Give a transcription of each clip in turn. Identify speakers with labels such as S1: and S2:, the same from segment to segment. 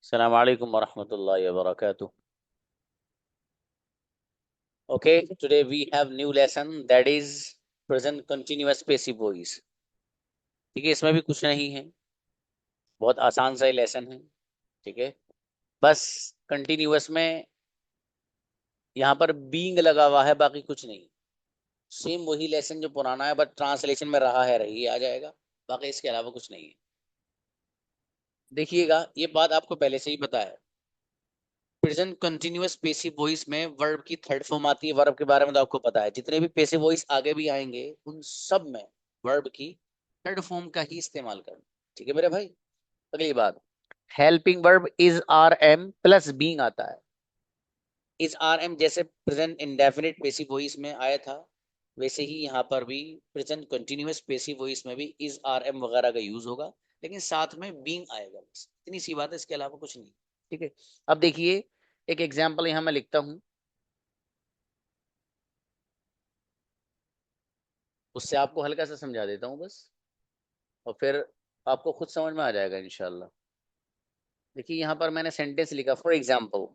S1: Assalamu alaikum warahmatullahi wabarakatuh. Okay, today we have new lesson that is present continuous passive voice. ठीक है, इसमें भी कुछ नहीं है, बहुत आसान सा ही लेसन है. ठीक है, बस कंटिन्यूअस में यहाँ पर बीइंग लगा हुआ है, बाकी कुछ नहीं. सेम वही लेसन जो पुराना है, बट ट्रांसलेशन में रहा है रही आ जाएगा, बाकी इसके अलावा कुछ नहीं है. देखिएगा, ये बात आपको पहले से ही पता है. प्रेजेंट कंटिन्यूअस पेसिव वॉइस में वर्ब की थर्ड फॉर्म आती है. वर्ब के बारे में तो आपको पता है, जितने भी पेसिव वॉइस आगे भी आएंगे उन सब में वर्ब की थर्ड फॉर्म का ही इस्तेमाल करना. ठीक है मेरे भाई. अगली बात, helping verb is are am plus being आता है. इज आर एम जैसे प्रेजेंट इंडेफिनिट पेसिव वॉइस में आया था, वैसे ही यहाँ पर भी प्रेजेंट कंटिन्यूअस पेसिव वॉइस में भी इज आर एम वगैरह का यूज होगा, लेकिन साथ में बीइंग आएगा. बस इतनी सी बात है, इसके अलावा कुछ नहीं. ठीक है, अब देखिए, एक एग्जाम्पल यहाँ मैं लिखता हूँ, उससे आपको हल्का सा समझा देता हूँ बस, और फिर आपको खुद समझ में आ जाएगा इंशाल्लाह. देखिए, यहाँ पर मैंने सेंटेंस लिखा, फॉर एग्जाम्पल,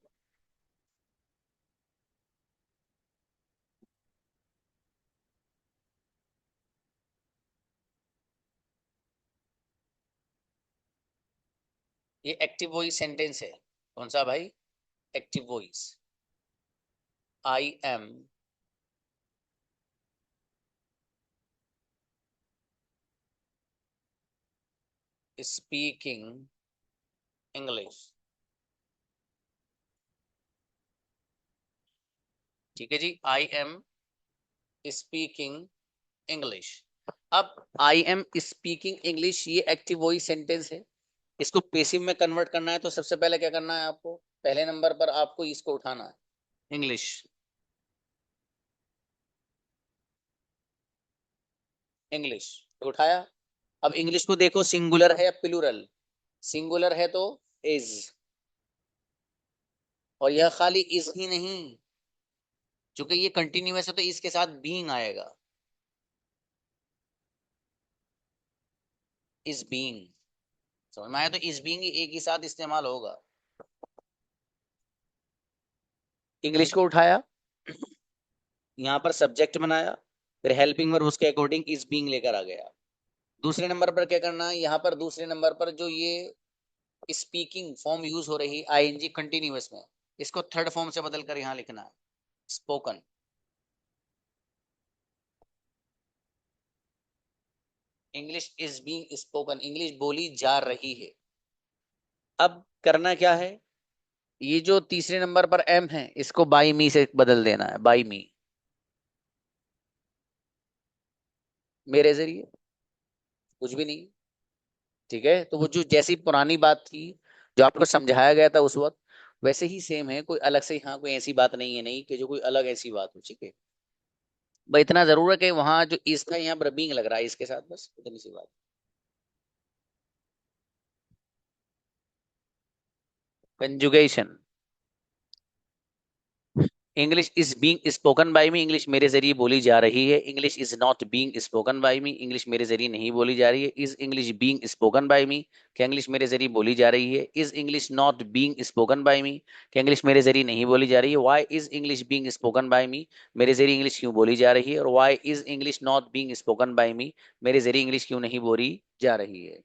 S1: ये एक्टिव वॉइस सेंटेंस है. कौन सा भाई? Active voice. I am speaking English. ठीक है जी, आई एम स्पीकिंग इंग्लिश. अब आई एम स्पीकिंग इंग्लिश ये एक्टिव वॉइस सेंटेंस है. इसको पेसिव में कन्वर्ट करना है, तो सबसे पहले क्या करना है आपको? पहले नंबर पर आपको इसको उठाना है, इंग्लिश. इंग्लिश उठाया. अब इंग्लिश को देखो, सिंगुलर है या प्लूरल? सिंगुलर है तो इज, और यह खाली इज ही नहीं, क्योंकि ये कंटिन्यूअस है तो इसके साथ बीइंग आएगा. इज बीइंग, समझ में आया? तो इज बीइंग एक ही साथ इस्तेमाल होगा. इंग्लिश को उठाया, यहाँ पर सब्जेक्ट बनाया, फिर हेल्पिंग वर्ब उसके अकॉर्डिंग इज बीइंग लेकर आ गया. दूसरे नंबर पर क्या करना है? यहाँ पर दूसरे नंबर पर जो ये स्पीकिंग फॉर्म यूज हो रही आईएनजी कंटिन्यूअस में, इसको थर्ड फॉर्म से बदल कर यहाँ लिखना है, spoken. English is being spoken, English बोली जा रही है. अब करना क्या है? ये जो तीसरे नंबर पर एम है, इसको बाई मी से बदल देना है, बाई मी, मेरे जरिए. कुछ भी नहीं. ठीक है, तो वो जो जैसी पुरानी बात थी, जो आपको समझाया गया था उस वक्त, वैसे ही सेम है. कोई अलग से यहाँ कोई ऐसी बात नहीं है, नहीं कि जो कोई अलग ऐसी बात हो. ठीक है, बस इतना जरूर है कि वहां जो इस था, यहाँ पर बीइंग लग रहा है इसके साथ, बस इतनी सी बात. Conjugation. English is being spoken by me, English मेरे जरिए बोली जा रही है. English is not being spoken by me, English मेरे जरिए नहीं बोली जा रही है. Is English being spoken by me, क्या इंग्लिश मेरे जरिए बोली जा रही है. Is English not being spoken by me, क्या इंग्लिश मेरे जरिए नहीं बोली जा रही है. Why is English being spoken by me, मेरे जरिए इंग्लिश क्यों बोली जा रही है. और why is English not being spoken by me, मेरे जरिए इंग्लिश क्यों नहीं बोली जा रही है.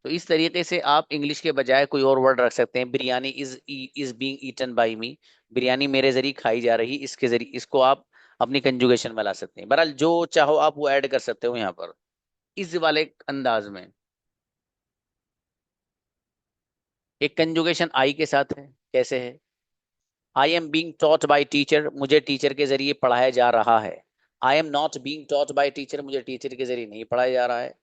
S1: तो इस तरीके से आप इंग्लिश के बजाय कोई और वर्ड रख सकते हैं. Biryani is being eaten by me, biryani मेरे जरिए खाई जा रही, इसके जरिए इसको आप अपनी कंजुगेशन में ला सकते हैं. बहरहाल जो चाहो आप वो ऐड कर सकते हो यहाँ पर, इस वाले अंदाज में. एक कंजुगेशन आई के साथ है, कैसे है? I am being taught by teacher, मुझे टीचर के जरिए पढ़ाया जा रहा है. I am not being taught by teacher, मुझे टीचर के जरिए नहीं पढ़ाया जा रहा है.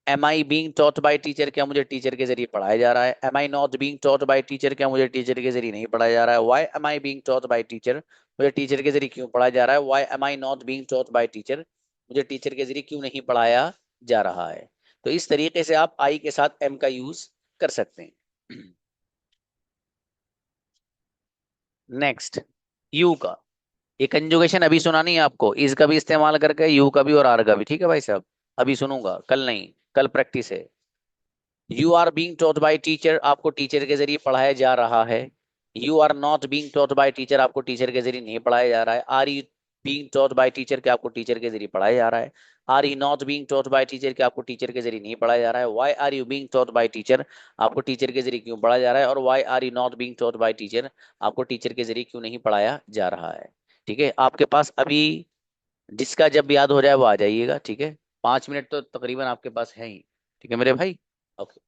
S1: Am I being taught by teacher, क्या मुझे टीचर के जरिए पढ़ाया जा रहा है. Am I not being taught by teacher, क्या मुझे टीचर के जरिए नहीं पढ़ाया जा रहा है. Why am I being taught by teacher, मुझे टीचर के जरिए क्यों पढ़ाया जा रहा है. Why am I not being taught by teacher, मुझे टीचर के जरिए क्यों नहीं पढ़ाया जा रहा है. तो इस तरीके से आप आई के साथ एम का यूज कर सकते हैं. नेक्स्ट, यू का. ये कंजुगेशन अभी सुना नहीं है आपको, इस का भी इस्तेमाल करके, यू का भी और आर का भी. ठीक है भाई साहब, अभी सुनूंगा, कल नहीं, कल प्रैक्टिस है. You are being taught by teacher, आपको टीचर के जरिए पढ़ाया जा रहा है। You are not being taught by teacher, आपको टीचर के जरिए नहीं पढ़ाया जा रहा है। Are you being taught by teacher, क्या आपको टीचर के जरिए पढ़ाया जा रहा है। Are you not being taught by teacher, क्या आपको टीचर के जरिए नहीं पढ़ाया जा रहा है। Why are you being taught by teacher, आपको टीचर के जरिए क्यों पढ़ाया जा रहा है। और why are you not being taught by teacher, आपको टीचर के जरिए क्यों नहीं पढ़ाया जा रहा है। ठीक है, आपके पास अभी जिसका जब याद हो जाए वो आ जाइएगा। ठीक है, 5 मिनट तो तकरीबन आपके पास है ही। ठीक है मेरे भाई। Okay.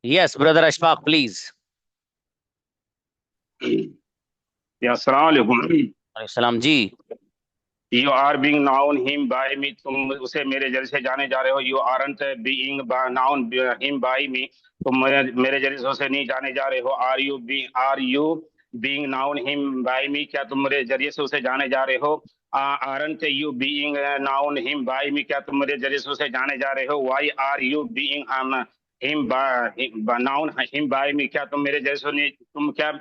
S1: Yes brother Ashfaq please.
S2: या अस्सलाम वालेकुम।
S1: सलाम जी।
S2: You are being known him by me, तुम उसे मेरे जरिए से जाने जा रहे हो। You aren't being known him by me, तुम मेरे जरिए से उसे नहीं जाने जा रहे हो। Are you being known him by me, क्या तुम मेरे जरिए से उसे जाने जा रहे हो। Aren't you being known him by me, क्या तुम मेरे जरिए से उसे जाने जा रहे हो। Why are you being him known him by me, क्या तुम मेरे जरिए से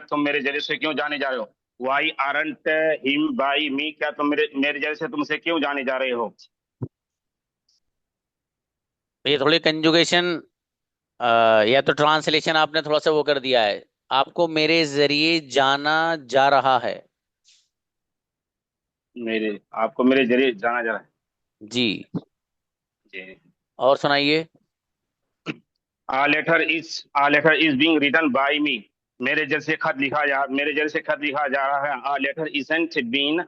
S2: तुम मेरे जरिए से क्यों जाने जा रहे हो। वाई आरंट हिम बाई मी, क्या तुम मेरे मेरे जैसे तुमसे क्यों जाने जा रहे हो।
S1: ये थोड़ी कंजुगेशन या तो ट्रांसलेशन आपने थोड़ा सा वो कर दिया है। आपको मेरे जरिए जाना जा रहा है।
S2: मेरे आपको मेरे जरिए जाना जा रहा है।
S1: जी।
S2: जी।
S1: और सुनाइए।
S2: A letter is being written by me, मेरे जैसे खत लिखा जा रहा है। A letter isn't been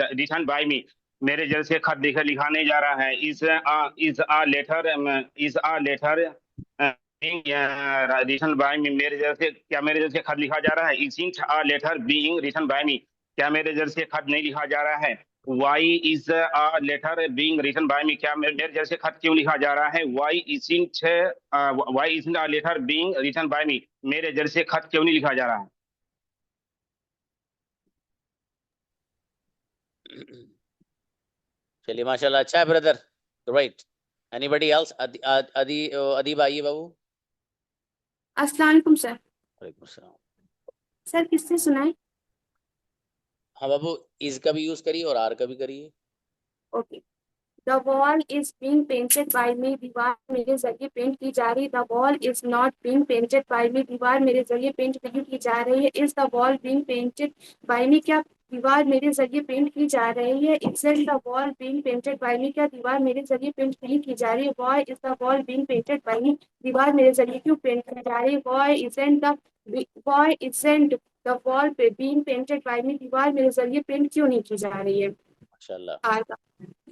S2: written by me, मेरे जैसे खत लिखाने जा रहा है। Is a letter written by me, मेरे जैसे खत लिखा जा रहा है। Isn't a letter being written by me, क्या मेरे जैसे खत नहीं लिखा जा रहा है। Why is a letter being written by me, क्या मेरे जैसे खत क्यों लिखा जा रहा है। Why isn't a letter being written by me, मेरे जैसे खत क्यों नहीं लिखा जा रहा है।
S1: चलिए माशाल्लाह अच्छा है brother. Right. Anybody else. Adeeb आइए बाबू।
S3: अस्सलाम वालेकुम सर।
S1: वालेकुम सलाम।
S3: सर किससे सुनाए।
S1: हाँ बाबू। इज का भी यूज करिए और आर का भी करिए।
S3: Okay. The wall is being painted by me, दीवार मेरे जरिए पेंट की जा रही। The wall is not being painted by me, दीवार मेरे जरिए पेंट नहीं की जा रही है। Is the wall being painted by me, क्या दीवार मेरे जरिए पेंट की जा रही है। Isn't the wall being painted by me, क्या दीवार मेरे जरिए पेंट नहीं की जा रही है। Why is the wall being painted by me, दीवार मेरे जरिए क्यों पेंट की जा रही है। Why isn't the wall being painted by me, दीवार मेरे जरिए पेंट क्यों नहीं की जा रही है।
S1: माशाल्लाह।
S3: आर का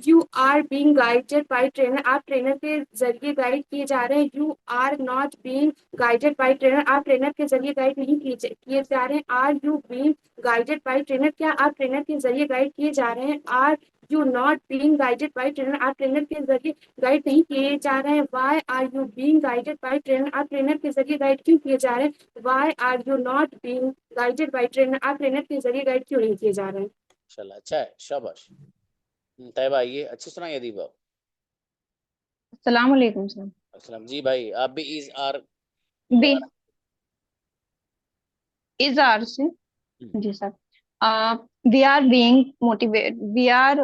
S3: you are being guided by trainer, आप ट्रेनर के जरिए गाइड किए जा रहे हैं। You are not being guided by trainer, आप ट्रेनर के जरिए गाइड नहीं किए जा रहे हैं। Are you being guided by trainer, क्या आप ट्रेनर के जरिए गाइड किए जा रहे हैं। Are you not being guided by trainer, आप ट्रेनर के जरिए गाइड नहीं किए जा रहे हैं। Why are you being guided by trainer, आप ट्रेनर के जरिए गाइड क्यों किए जा रहे हैं। Why are you not being guided by trainer, आप ट्रेनर के जरिए गाइड क्यों नहीं किए जा रहे हैं।
S1: माशाल्लाह अच्छा है शाबाश। तैयबा आइए अच्छी सुनाइए अदीब आप।
S4: अस्सलाम वालेकुम सर।
S1: अस्सलाम जी भाई आप भी इज आर
S4: बी
S1: दोबारा।
S4: इज आर से।
S1: हम्म,
S4: जी sir. We are being motivate we are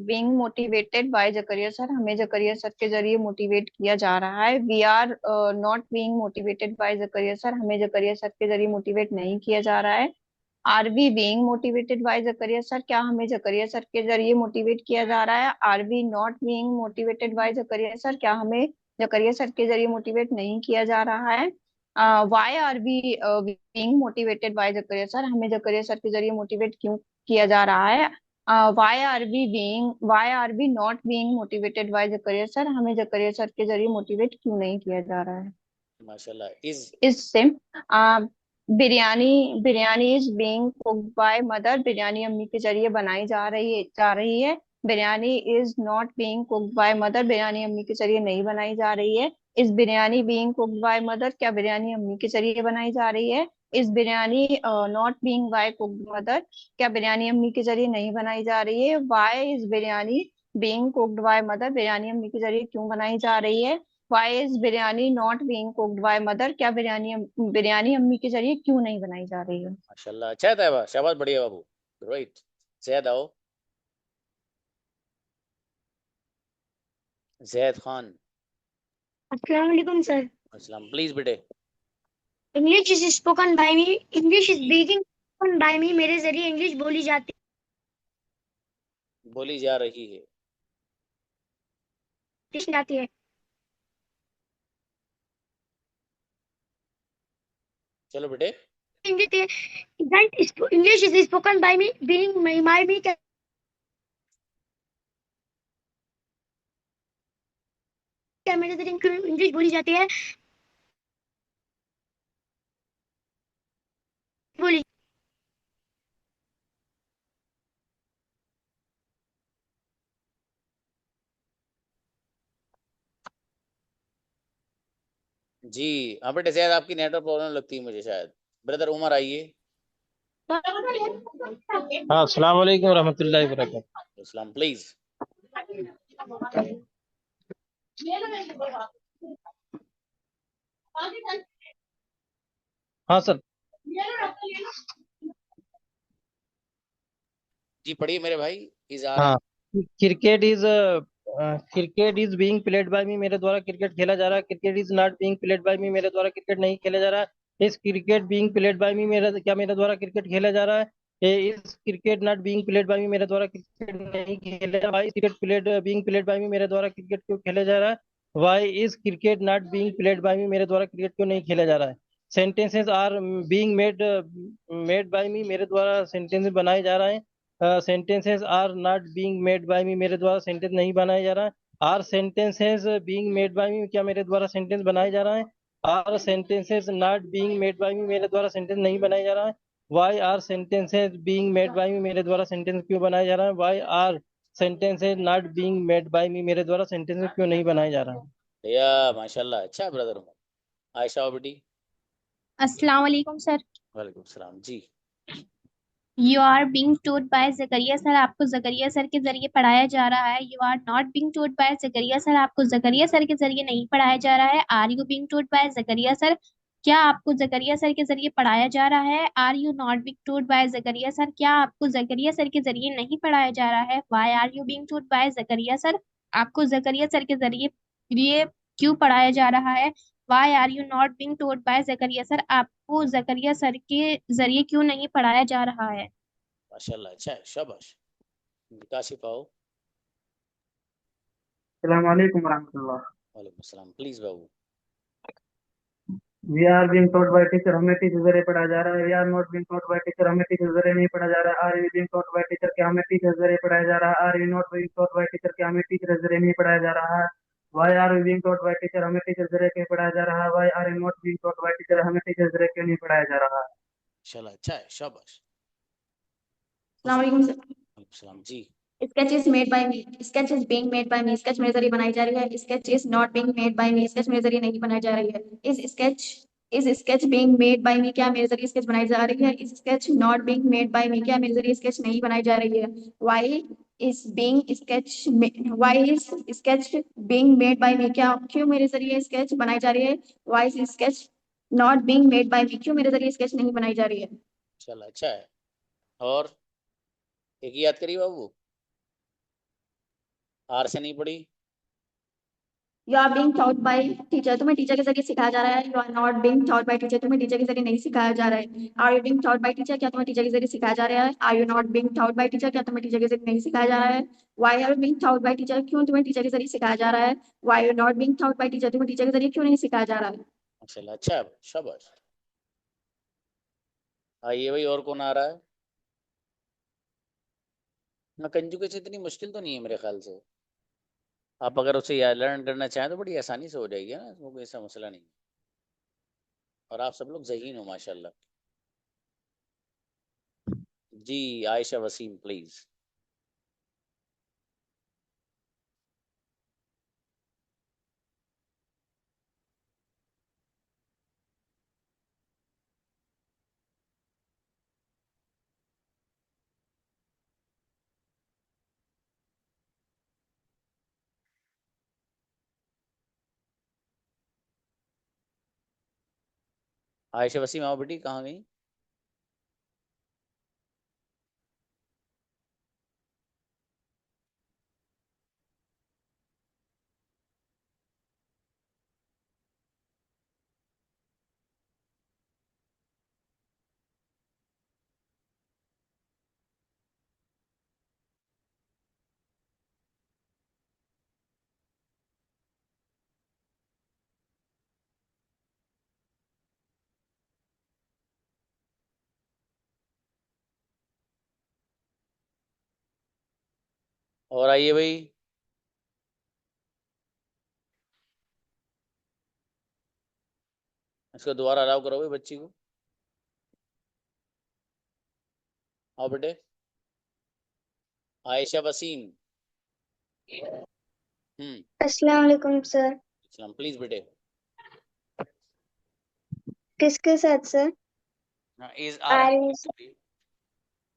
S4: being motivated by Zakaria sir, हमें जकरिया सर के जरिए मोटिवेट किया जा रहा है। We are not being motivated by Zakaria sir, हमें जकरिया सर के जरिए मोटिवेट नहीं किया जा रहा है। Are we being motivated by Zakaria sir, क्या हमें जकरिया सर के जरिए मोटिवेट किया जा रहा है। Are we not being motivated by Zakaria sir, क्या हमें जकरिया सर के जरिए मोटिवेट नहीं किया जा रहा है। Why are we being motivated by Zakaria sir, हमें जकरिया सर के जरिए मोटिवेट क्यों किया जा रहा है। Why are we not being motivated by Zakaria sir, हमें जकरिया सर के जरिए मोटिवेट क्यों नहीं किया जा रहा है।
S1: माशाल्लाह इज।
S4: इससे biryani biryani is being cooked by mother, biryani अम्मी के जरिए बनाई जा रही है। Biryani is not being cooked by mother, biryani अम्मी के जरिए नहीं बनाई जा रही है। Is biryani being cooked by mother, क्या बिरयानी अम्मी के जरिए बनाई जा रही है। Is biryani not being by cooked mother, क्या बिरयानी अम्मी के जरिए नहीं बनाई जा रही है। Why is biryani being cooked by mother, biryani अम्मी के जरिए क्यों बनाई जा रही है। Why is biryani not being cooked by mother, क्या बिरयानी अम्मी के जरिए क्यों नहीं बनाई जा रही है।
S1: माशाल्लाह अच्छा है तैयबा शाबाश बढ़िया बाबू। राइट। जैद आओ। जैद खान।
S5: अस्सलाम वालेकुम सर।
S1: अस्सलाम प्लीज बेटे।
S5: English is spoken by me, English is being spoken by me, मेरे जरिए इंग्लिश
S1: बोली जा रही है।
S5: जाती है।
S1: चलो बेटे।
S5: English is spoken by me being my me, क्या मेरे जरिए इंग्लिश बोली जाती है? बोली।
S1: जी। हाँ बेटे, शायद आपकी नेटवर्क प्रॉब्लम लगती है मुझे शायद। ब्रदर उमर आइए।
S6: हाँ, अस्सलाम वालेकुम रहमतुल्लाहि व बरकातहू।
S1: इस्लाम प्लीज।
S6: हाँ सर।
S1: जी पढ़िए मेरे भाई। इज आ रहा
S6: हाँ,
S1: है।
S6: Cricket is being played by me, मेरे द्वारा क्रिकेट खेला जा रहा है। Cricket is not being played by me, मेरे द्वारा क्रिकेट नहीं खेला जा रहा है। Is cricket being played by me, मेरा क्या मेरे द्वारा क्रिकेट खेला जा रहा है? Is cricket not being played by me, मेरे द्वारा क्रिकेट नहीं खेला जा रहा है। Cricket played being played by me, मेरे द्वारा क्रिकेट क्यों खेला जा रहा है? Why is cricket not being played by me, मेरे द्वारा क्रिकेट क्यों नहीं खेला जा रहा है? Sentences are being made made by me, मेरे द्वारा सेंटेंस बनाए जा रहे हैं। Sentences are not being made by me, मेरे द्वारा सेंटेंस नहीं बनाया जा रहा है। Are sentences being made by me, क्या मेरे द्वारा सेंटेंस बनाया जा रहा है? Are sentences not being made by me, मेरे द्वारा सेंटेंस नहीं बनाया जा रहा है। Why are sentences being made by me, मेरे द्वारा सेंटेंस क्यों बनाया जा रहा है? Why are sentences not being made by me, मेरे द्वारा सेंटेंस क्यों नहीं बनाया जा रहा है?
S1: या माशाल्लाह, अच्छा ब्रदर उमर। आयशा आओ बेटी।
S7: अस्सलाम वालेकुम सर।
S1: वालेकुम सलाम जी।
S7: You are being taught by Zakaria sir, आपको जकरिया सर के जरिए पढ़ाया जा रहा है। You are not being taught by Zakaria sir, आपको जकरिया सर के जरिए नहीं पढ़ाया जा रहा है। Are you being taught by Zakaria sir, क्या आपको जकरिया सर के जरिए पढ़ाया जा रहा है? Are you not being taught by Zakaria sir, क्या आपको जकरिया सर के जरिए नहीं पढ़ाया जा रहा है? Why are you being taught by Zakaria sir, आपको जकरिया सर के जरिए लिए क्यों पढ़ाया जा रहा है? Why are you not being taught by Zakaria sir, आपको जकरिया सर के जरिए क्यों नहीं पढ़ाया जा रहा है?
S1: माशाल्लाह, अच्छा है, शाबाश। काशिफ आओ।
S8: अस्सलाम वालेकुम रहमतुल्लाह।
S1: वालेकुम सलाम प्लीज बाबू।
S8: We are being taught by teacher, हमें टीचर जरिए पढ़ाया जा रहा है। We are not being taught by teacher, हमें टीचर जरिए नहीं पढ़ाया जा रहा है। Are you being taught by teacher, क्या हमें टीचर जरिए पढ़ाया जा रहा है? Are you not being taught by teacher, क्या हमें टीचर जरिए नहीं पढ़ाया जा रहा है? Why are you being taught by teacher, हमें टीचर जरिए क्यों पढ़ाया जा रहा है? Why are you not being taught by teacher, हमें टीचर जरिए क्यों नहीं पढ़ाया जा रहा है?
S1: माशाल्लाह, अच्छा है, शाबाश।
S9: अस्सलाम वालेकुम सर।
S1: वालेकुम सलाम जी।
S9: Sketch is made by me, sketch is being made by me, sketch मेरे जरिए बनाई जा रही है। Sketch is not being made by me, sketch मेरे जरिए नहीं बनाई जा रही है। Is sketch being made by me, क्या मेरे जरिए स्केच बनाई जा रही है? Is sketch not being made by me, क्या मेरे जरिए स्केच नहीं बनाई जा रही है? Why is being sketch why is sketch being made by me, क्या क्यों मेरे जरिए स्केच बनाई जा रही है? Why is sketch not being made by me, क्यों मेरे जरिए स्केच नहीं बनाई जा रही है?
S1: माशाल्लाह, अच्छा है। और एक ही याद करिए बाबू। आर से नहीं पढ़ी।
S9: You are being taught by teacher, तुम्हें टीचर के जरिए सिखाया जा रहा है। You are not being taught by teacher, तुम्हें टीचर के जरिए नहीं सिखाया जा रहा है। Are you being taught by teacher, क्या तुम्हें टीचर के जरिए सिखाया जा रहा है? Are you not being taught by teacher, क्या तुम्हें टीचर के जरिए नहीं सिखाया जा रहा है? Why are being taught by teacher, क्यों तुम्हें टीचर के जरिए सिखाया जा रहा है? Why you not being taught by teacher, तुम्हें टीचर के जरिए क्यों नहीं सिखाया जा रहा है?
S1: माशाल्लाह, अच्छा है, शाबाश। आइए भाई, और कौन आ रहा है? ना, कंजुगेशन इतनी मुश्किल तो नहीं है मेरे ख्याल से। आप अगर उसे याद लर्न करना चाहें तो बड़ी आसानी से हो जाएगी ना, इसमें कोई ऐसा मसला नहीं। और आप सब लोग ज़हीन हो माशाल्लाह। जी। आयशा वसीम प्लीज। आयशा वसीम आओ बेटी, कहाँ गई? और आइए भाई। इसको दोबारा अलाउ करो भाई बच्ची को। आओ बेटे। आयशा वसीम।
S5: अस्सलाम वालेकुम सर।
S1: सलाम प्लीज बेटे।
S5: किसके साथ सर?
S1: हाँ is are
S5: are
S1: and
S5: is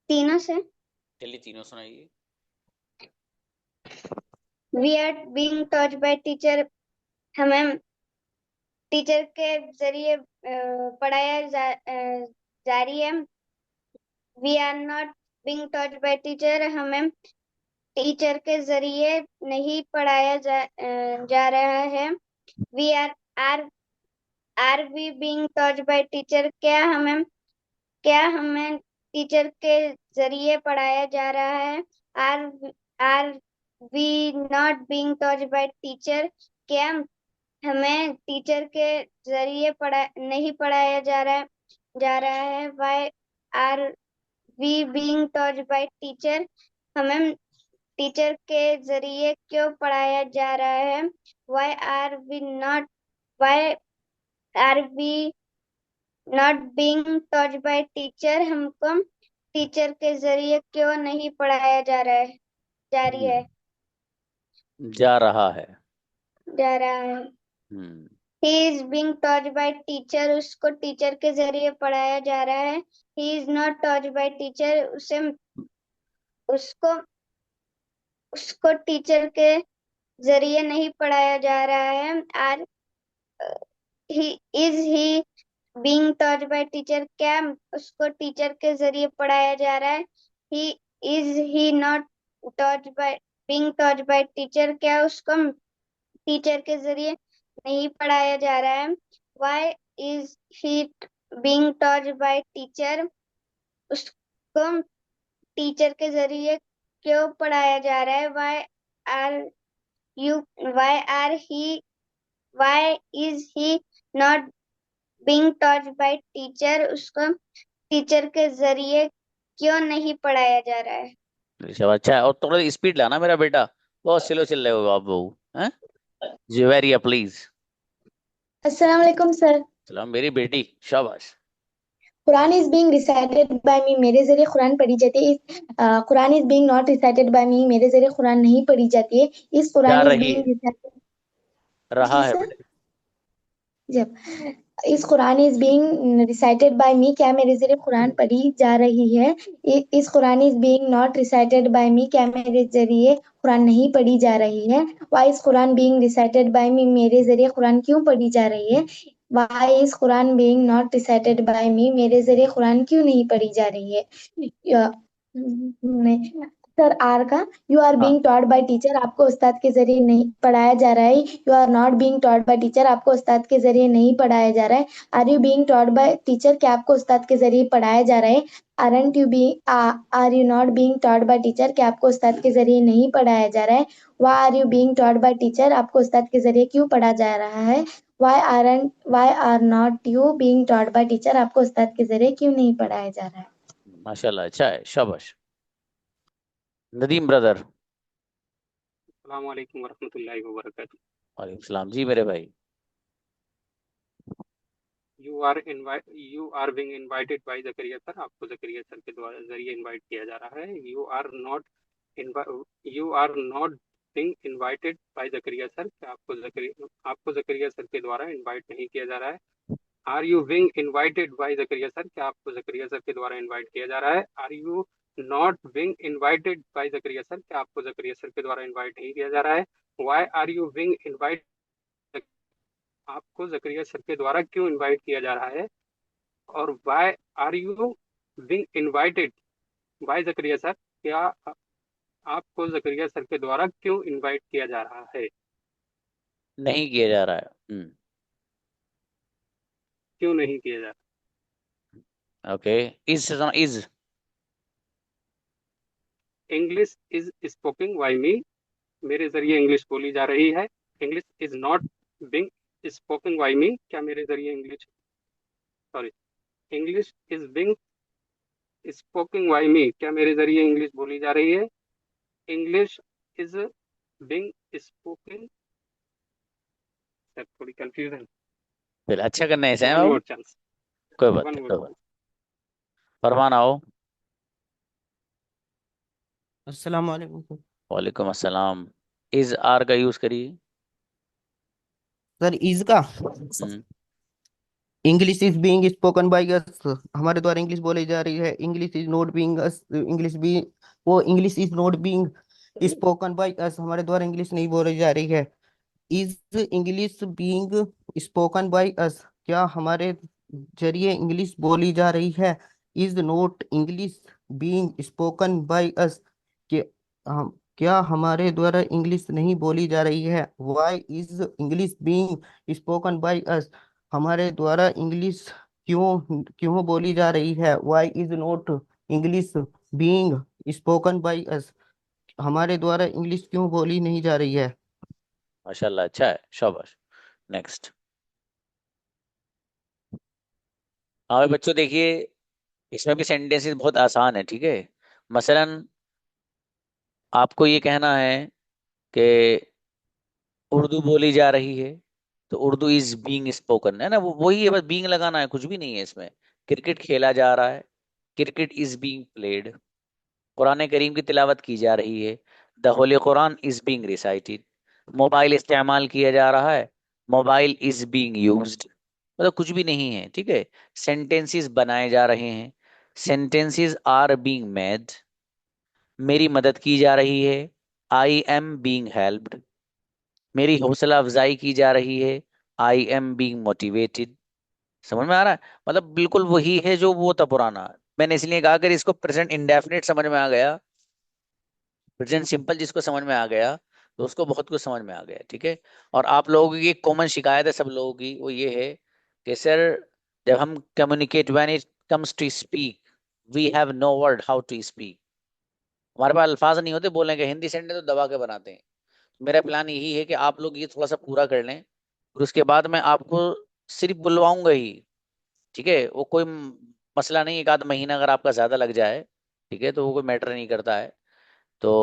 S5: तीनों से।
S1: चलिए तीनों सुनाइए।
S5: We are being taught by teacher. हमें टीचर के जरिए पढ़ाया जा रही है। We are not being taught by teacher. हमें टीचर के जरिए नहीं पढ़ाया जा रहा है। We are we being taught by teacher. क्या हमें टीचर के जरिए पढ़ाया जा रहा है? Are we not being taught by teacher. क्या हमें टीचर के जरिए नहीं पढ़ाया जा रहा है? Why are we being taught by teacher. हमें टीचर के जरिए क्यों पढ़ाया जा रहा है? Why are we not being taught by teacher. हमको टीचर के जरिए क्यों नहीं पढ़ाया जा रही है?
S1: जा रहा है।
S5: जा रहा है।
S1: Hmm
S5: he is being taught by teacher. उसको टीचर के जरिए पढ़ाया जा रहा है। He is not taught by teacher. उसको उसको टीचर के जरिए नहीं पढ़ाया जा रहा है। Are he being taught by teacher. क्या उसको टीचर के जरिए पढ़ाया जा रहा है? He he not taught by being taught by teacher. क्या उसको टीचर के जरिए नहीं पढ़ाया जा रहा है? Why is he being taught by teacher. उसको टीचर के जरिए क्यों पढ़ाया जा रहा है? Are you why is he not being taught by teacher. उसको टीचर के जरिए क्यों नहीं पढ़ाया जा रहा है?
S1: ऋषभ अच्छा है, और थोड़ा स्पीड लाना मेरा बेटा, बहुत स्लो चल रहे हो आप बहू हैं। जुवेरिया प्लीज।
S9: अस्सलाम वालेकुम सर।
S1: सलाम मेरी बेटी, शाबाश।
S9: Quran is being recited by me. मेरे जरिए कुरान पढ़ी जाती है। Quran is being not recited by me. मेरे जरिए कुरान नहीं पढ़ी जाती है। इस
S1: जा
S9: कुरान इज
S1: रही
S9: बीइंग
S1: है,
S9: रिसाइटेड।
S1: रहा
S9: जी
S1: है
S9: सर।
S1: बेटे।
S9: जब is Quran is being recited by me. क्या मेरे जरिए कुरान पढ़ी जा रही है? Is Quran is being not recited by me. क्या मेरे जरिए कुरान नहीं पढ़ी जा रही है? Why is Quran being recited by me. मेरे जरिए कुरान क्यों पढ़ी जा रही है? Why is Quran being not recited by me. मेरे जरिए कुरान क्यों नहीं पढ़ी जा रही है? सर आर का यू आर
S1: हाँ
S9: बीइंग टॉट बाय टीचर। आपको उस्ताद के जरिए नहीं पढ़ाया जा रहा है। You are not being taught by teacher. आपको उस्ताद के जरिए नहीं पढ़ाया जा रहा है। Are you being taught by teacher. क्या आपको उस्ताद के जरिए पढ़ाया जा रहा है? Aren't you be are you not being taught by teacher. क्या आपको उस्ताद के जरिए नहीं पढ़ाया जा रहा है? Why are you being taught by teacher. आपको उस्ताद के जरिए क्यों पढ़ा जा रहा है? Why are not you being taught by teacher. आपको उस्ताद के जरिए क्यों नहीं पढ़ाया जा रहा है?
S1: माशाल्लाह अच्छा है, शाबाश। नदीम ब्रदर।
S10: अस्सलाम वालेकुम वरहमतुल्लाहि वबरकातुहू।
S1: वालेकुम सलाम जी मेरे भाई।
S10: You are being invited by Zakaria sir. आपको जकरिया सर के द्वारा जरिए इनवाइट किया जा रहा है। You are not being invited by Zakaria sir. क्या आपको जकरिया सर के द्वारा इनवाइट नहीं किया जा रहा है? Are you being invited by Zakaria sir. क्या आपको जकरिया सर के द्वारा इनवाइट किया जा रहा है? Are you not being invited by Zakaria sir. क्या आपको जकरिया सर के द्वारा इनवाइट नहीं किया जा रहा है? Why are you being invite आपको जकरिया सर के द्वारा क्यों इनवाइट किया जा रहा है? और why are you being invited by Zakaria sir. क्या आपको जकरिया सर के द्वारा क्यों इनवाइट किया जा रहा है?
S1: नहीं किया जा रहा है।
S10: क्यों नहीं किया जा
S1: ओके। इज इज
S10: रहा? English is speaking by me. मेरे जरिए इंग्लिश बोली जा रही है। English is not being spoken by me. क्या मेरे जरिए English is being spoken by me. क्या मेरे जरिए इंग्लिश बोली जा रही है? English is being spoken. Sir थोड़ी कंफ्यूजन।
S1: फिर अच्छा करना है ऐसा है
S10: वन
S1: बाबू।
S10: More chance.
S1: कोई बात
S10: वन
S1: नहीं,
S10: मोर
S1: कोई बात। फरमान आओ।
S11: अस्सलाम वालेकुम
S1: वालेकुम अस्सलाम। इज आर का यूज करिए।
S11: सर। इज का
S1: हम्म।
S11: English is being spoken by us, हमारे द्वारा इंग्लिश बोली जा रही है। English is not being us, English भी वो English is not being spoken by us, हमारे द्वारा इंग्लिश नहीं बोली जा रही है। Is English being spoken by us, क्या हमारे जरिए इंग्लिश बोली जा रही है। Is not English being spoken by अस, कि हम क्या हमारे द्वारा इंग्लिश नहीं बोली जा रही है। Why is English being spoken by us, हमारे द्वारा इंग्लिश क्यों क्यों बोली जा रही है। Why is not English being spoken by us, हमारे द्वारा इंग्लिश क्यों बोली नहीं जा रही है।
S1: माशाल्लाह, अच्छा है, शाबाश। नेक्स्ट। हाँ भाई बच्चों देखिए, इसमें भी सेंटेंसेस बहुत आसान है, ठीक है। मसलन आपको ये कहना है कि उर्दू बोली जा रही है, तो उर्दू इज बीइंग स्पोकन, है ना, वो वही है, बस बीइंग लगाना है, कुछ भी नहीं है इसमें। क्रिकेट खेला जा रहा है, cricket is being played. Quran करीम की तिलावत की जा रही है, the holy Quran is being recited. Mobile इस्तेमाल किया जा रहा है, मोबाइल इज बीइंग यूज्ड। मतलब कुछ भी नहीं है, ठीक है। सेंटेंसेस बनाए जा रहे हैं, सेंटेंसेस आर बीइंग मेड। मेरी मदद की जा रही है, आई एम बीइंग हेल्प्ड। मेरी हौसला अफजाई की जा रही है, आई एम बीइंग मोटिवेटेड। समझ में आ रहा है। मतलब बिल्कुल वही है जो वो था पुराना। मैंने इसलिए कहा अगर इसको प्रेजेंट इंडेफिनिट समझ में आ गया, प्रेजेंट सिंपल जिसको समझ में आ गया, तो उसको बहुत कुछ समझ में आ गया, ठीक है। और आप लोगों की एक कॉमन शिकायत है सब लोगों की, वो ये है कि सर जब हम communicate when it comes to speak, we have no word how to speak. हमारे पास अल्फाज नहीं होते बोलने के, हिंदी सेंटेंस तो दबा के बनाते हैं। मेरा प्लान यही है कि आप लोग ये थोड़ा सा पूरा कर लें, और उसके बाद मैं आपको सिर्फ बुलवाऊंगा ही, ठीक है। वो कोई मसला नहीं, एक आध महीना अगर आपका ज्यादा लग जाए, ठीक है, तो वो कोई मैटर नहीं करता है। तो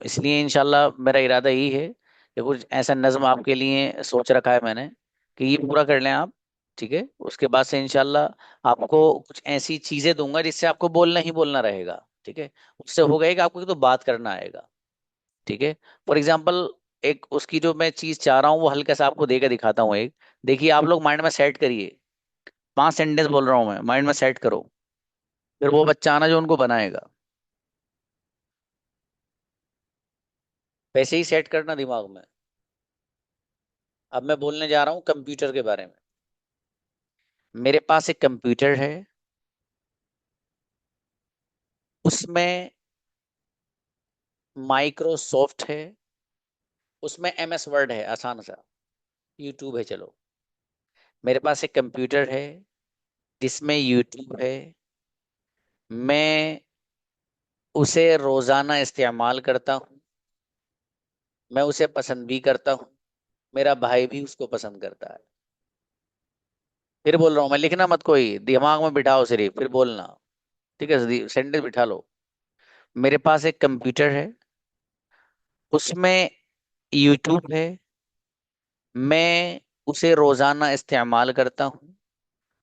S1: इसलिए इंशाल्लाह मेरा इरादा यही है कि कुछ ऐसा नज्म आपके लिए सोच रखा है मैंने, कि ये पूरा कर लें आप, ठीक है। उसके बाद से इंशाल्लाह आपको कुछ ऐसी चीजें दूंगा जिससे आपको बोलना ही बोलना रहेगा, ठीक है। उससे होगा कि आपको तो बात करना आएगा, ठीक है। फॉर एग्जाम्पल, एक उसकी जो मैं चीज चाह रहा हूँ वो हल्का सा आपको दे के दिखाता हूँ एक। देखिए आप लोग माइंड में सेट करिए, 5 सेंटेंस बोल रहा हूँ मैं, माइंड में सेट करो, फिर वो बच्चा आना जो उनको बनाएगा, वैसे ही सेट करना दिमाग में। अब मैं बोलने जा रहा हूँ कंप्यूटर के बारे में। मेरे पास एक कंप्यूटर है, उसमें माइक्रोसॉफ्ट है, उसमें एमएस वर्ड है, आसान सा, यूट्यूब है, चलो। मेरे पास एक कंप्यूटर है जिसमें यूट्यूब है, मैं उसे रोजाना इस्तेमाल करता हूँ, मैं उसे पसंद भी करता हूँ, मेरा भाई भी उसको पसंद करता है। फिर बोल रहा हूँ मैं, लिखना मत, कोई दिमाग में बिठाओ सिर्फ, फिर बोलना, ठीक है, सेंटेंस बिठा लो। मेरे पास एक कंप्यूटर है, उसमें यूट्यूब है, मैं उसे रोजाना इस्तेमाल करता हूँ,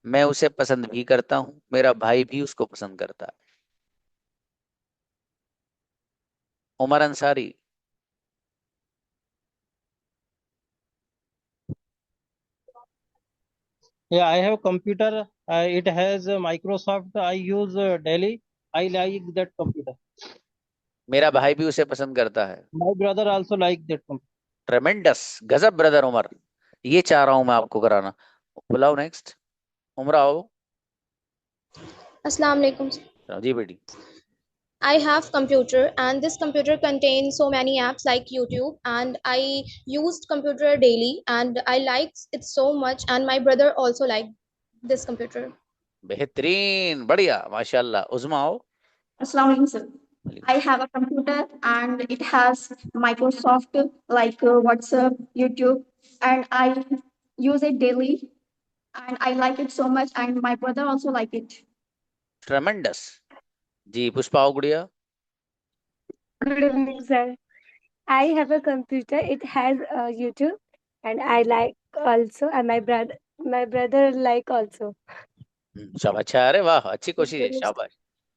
S1: मैं उसे पसंद भी करता हूँ, मेरा भाई भी उसको पसंद करता है। Umar Ansari.
S6: Yeah, I have computer. It has Microsoft. I use daily. I like that computer.
S1: मेरा भाई भी उसे पसंद करता है।
S6: My brother also like that computer.
S1: ट्रेमेंडस, गजब ब्रदर उमर, ये चाह रहा हूं मैं आपको कराना। बुलाओ नेक्स्ट। उमर आओ।
S12: Assalamu alaikum.
S1: जी बेटी।
S12: I have computer and this computer contains so many apps like YouTube and I used computer daily and I liked it so much and my brother also liked this computer.
S1: बेहतरीन, बढ़िया, माशाल्लाह। उज़मा आओ।
S9: Assalamu alaikum, sir. I have a computer and it has Microsoft like WhatsApp, YouTube, and I use it daily and I like it so much and my brother also like it.
S1: ट्रेमेंडस। जी पुष्पा आओ गुड़िया।
S13: Good evening, sir. I have a computer. It has YouTube, and I like also. And My brother like also.
S1: सब अच्छा है, अरे वाह, अच्छी कोशिश है, शाबाश,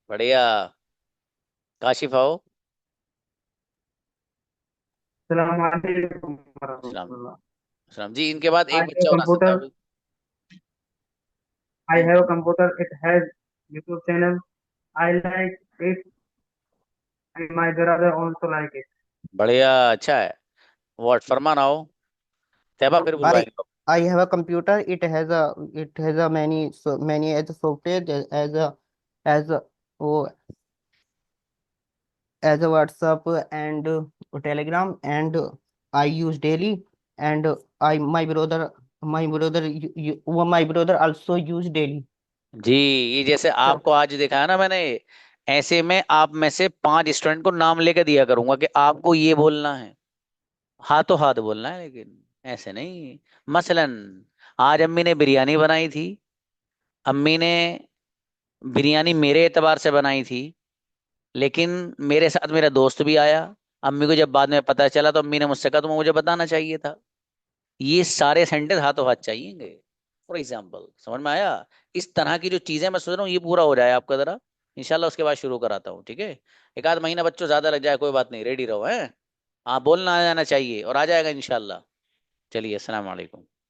S1: बढ़िया। काशिफ आओ।
S8: अस्सलाम वालेकुम
S1: सलाम।
S8: वरहमतुल्लाह।
S1: सलाम जी, इनके बाद
S8: I
S1: एक
S8: have
S1: बच्चा होना
S8: computer.
S1: चाहिए।
S8: I have a computer. It has YouTube channel. I like it, and my brother also like it.
S1: बढ़िया, अच्छा है। व्हाट, फरमान आओ। तैयबा फिर
S11: I
S1: बुलवाएंगे।
S11: I have a computer. It has a many as a software as a oh, as a WhatsApp and Telegram, and I use daily, and I my brother also use daily.
S1: जी, ये जैसे आपको आज दिखाया ना मैंने, ऐसे में आप में से 5 स्टूडेंट को नाम लेकर दिया करूंगा कि आपको ये बोलना है, हाथों हाथ बोलना है, लेकिन ऐसे नहीं। मसलन आज अम्मी ने बिरयानी बनाई थी। अम्मी ने बिरयानी मेरे एतबार से बनाई थी, लेकिन मेरे साथ मेरा दोस्त भी आया। अम्मी को जब बाद में पता चला तो अम्मी ने मुझसे कहा, तुम्हें मुझे बताना चाहिए था। ये सारे सेंटेंस हाथों हाथ चाहिएंगे। फॉर एग्जाम्पल, समझ में आया? इस तरह की जो चीजें मैं सोच रहा हूँ ये पूरा हो जाए आपका जरा, इंशाल्लाह उसके बाद शुरू कराता हूँ, ठीक है? एक आध महीना बच्चों ज्यादा लग जाए, कोई बात नहीं, रेडी रहो हैं। हाँ, बोलना आ जाना चाहिए और आ जाएगा इंशाल्लाह। चलिए, अस्सलाम वालेकुम।